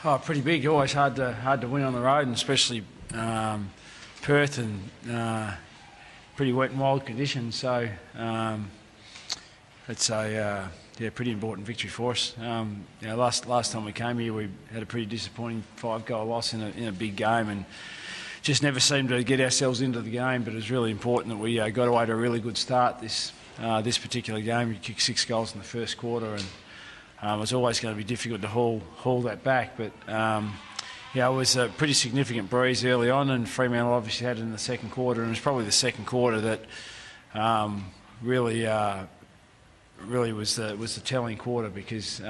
Oh, pretty big. Always hard to win on the road, and especially Perth and pretty wet and wild conditions. So it's a pretty important victory for us. Last time we came here, we had a pretty disappointing 5-goal loss in a big game, and just never seemed to get ourselves into the game. But it was really important that we got away to a really good start this particular game. We kicked 6 goals in the first quarter, and it was always going to be difficult to haul that back. But it was a pretty significant breeze early on, and Fremantle obviously had it in the second quarter, and it was probably the second quarter that really was the telling quarter, because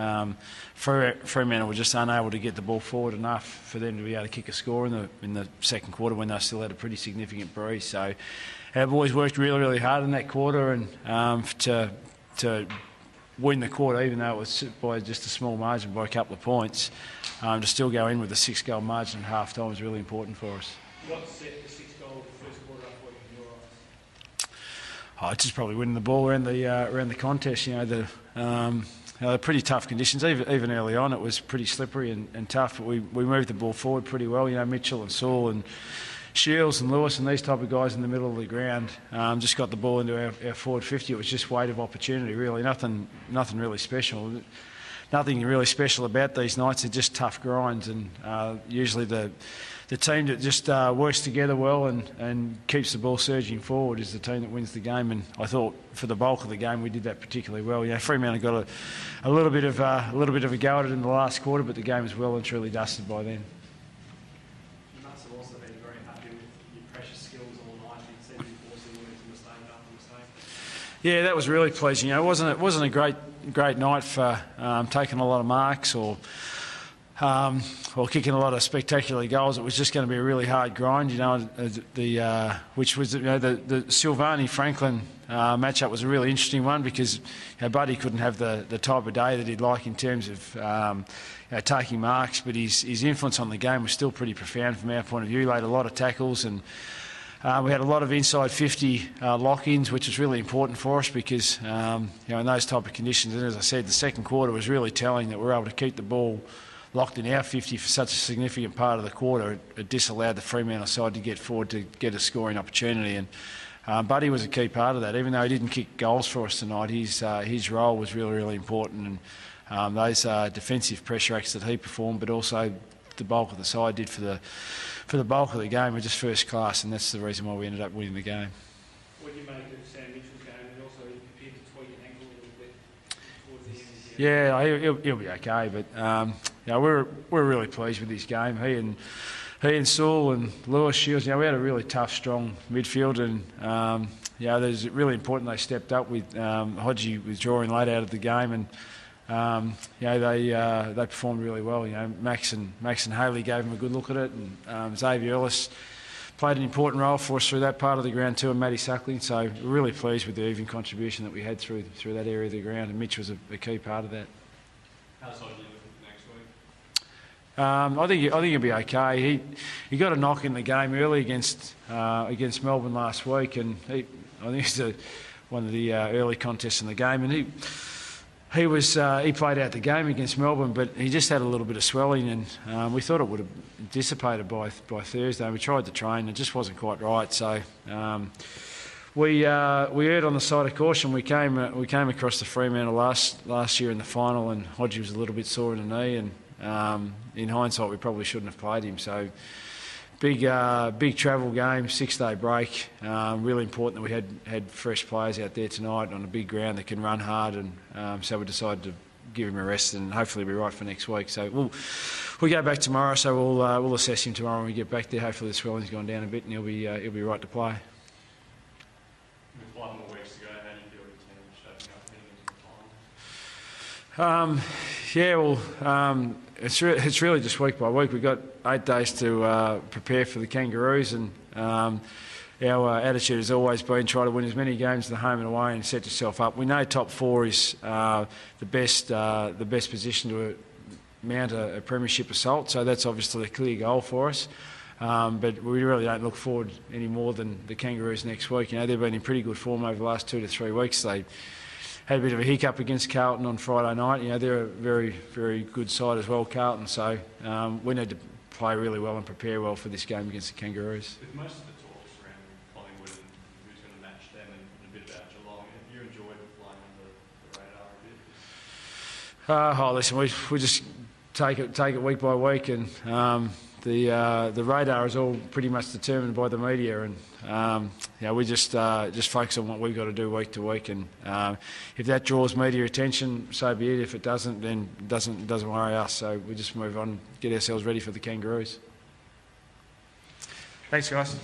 Fremantle were just unable to get the ball forward enough for them to be able to kick a score in the second quarter when they still had a pretty significant breeze. So our boys worked really hard in that quarter, and to win the quarter, even though it was by just a small margin, by a couple of points, to still go in with a 6-goal margin at half time was really important for us. What set the 6 goals the first quarter up for you in your eyes? It's just probably winning the ball around the contest. They're pretty tough conditions. Even early on, it was pretty slippery and tough. But we moved the ball forward pretty well. Mitchell and Saul and Shields and Lewis and these type of guys in the middle of the ground just got the ball into our forward 50. It was just weight of opportunity, really. Nothing really special. Nothing really special about these nights. They're just tough grinds, and usually the team that just works together well and keeps the ball surging forward is the team that wins the game. And I thought for the bulk of the game we did that particularly well. Fremantle got a little bit of a go at it in the last quarter, but the game was well and truly dusted by then. You must have also been very happy with your precious skills all night. You seemed to be forcing them into mistake after mistake. Yeah, that was really pleasing. It wasn't a great night for taking a lot of marks or kicking a lot of spectacular goals. It was just going to be a really hard grind, which was the Silvani-Franklin matchup was a really interesting one, because Buddy couldn't have the type of day that he'd like in terms of taking marks, but his influence on the game was still pretty profound from our point of view. He laid a lot of tackles, and we had a lot of inside 50 lock-ins, which was really important for us, because in those type of conditions, and as I said, the second quarter was really telling that we were able to keep the ball locked in our 50 for such a significant part of the quarter. It disallowed the Fremantle side to get forward to get a scoring opportunity, and Buddy was a key part of that. Even though he didn't kick goals for us tonight, his role was really important, and those defensive pressure acts that he performed, but also the bulk of the side did for the bulk of the game, were just first class, and that's the reason why we ended up winning the game. What do you make of Sam Mitchell's game, and also he appeared to tweak an ankle a little bit towards the end of the game? Yeah, he'll be okay, but we're really pleased with his game. He and Saul and Lewis, Shields, we had a really tough, strong midfield, and there's really important they stepped up with Hodgie withdrawing late out of the game, and they performed really well. Max and Haley gave them a good look at it, and Xavier Ellis played an important role for us through that part of the ground too, and Matty Suckling. So we're really pleased with the even contribution that we had through that area of the ground, and Mitch was a key part of that. How's Hodgie looking for next week? I think he'll be okay. He got a knock in the game early against Melbourne last week, and I think it's one of the early contests in the game, and he played out the game against Melbourne, but he just had a little bit of swelling, and we thought it would have dissipated by Thursday. We tried to train, it just wasn't quite right. So we erred on the side of caution. We came across the Fremantle last year in the final, and Hodgie was a little bit sore in the knee, and in hindsight we probably shouldn't have played him. So big travel game, 6-day break. Really important that we had fresh players out there tonight on a big ground that can run hard, and so we decided to give him a rest, and hopefully he'll be right for next week. So we'll go back tomorrow, so we'll assess him tomorrow when we get back there. Hopefully the swelling's gone down a bit, and he'll be right to play. With 1 more weeks to go, how do you feel your team shaping up heading into the final? It's really just week by week. We've got 8 days to prepare for the Kangaroos, and our attitude has always been try to win as many games at the home and away and set yourself up. We know top 4 is the best position to mount a premiership assault, so that's obviously a clear goal for us. But we really don't look forward any more than the Kangaroos next week. They've been in pretty good form over the last 2 to 3 weeks. They had a bit of a hiccup against Carlton on Friday night. You know, they're a very, very good side as well, Carlton. So we need to play really well and prepare well for this game against the Kangaroos. With most of the talk surrounding Collingwood and who's going to match them and a bit about Geelong, have you enjoyed flying under the radar a bit? Listen, we just take it week by week, and the radar is all pretty much determined by the media, and we just focus on what we've got to do week to week, and if that draws media attention, so be it. If it doesn't, then it doesn't worry us. So we just move on, get ourselves ready for the Kangaroos. Thanks, guys.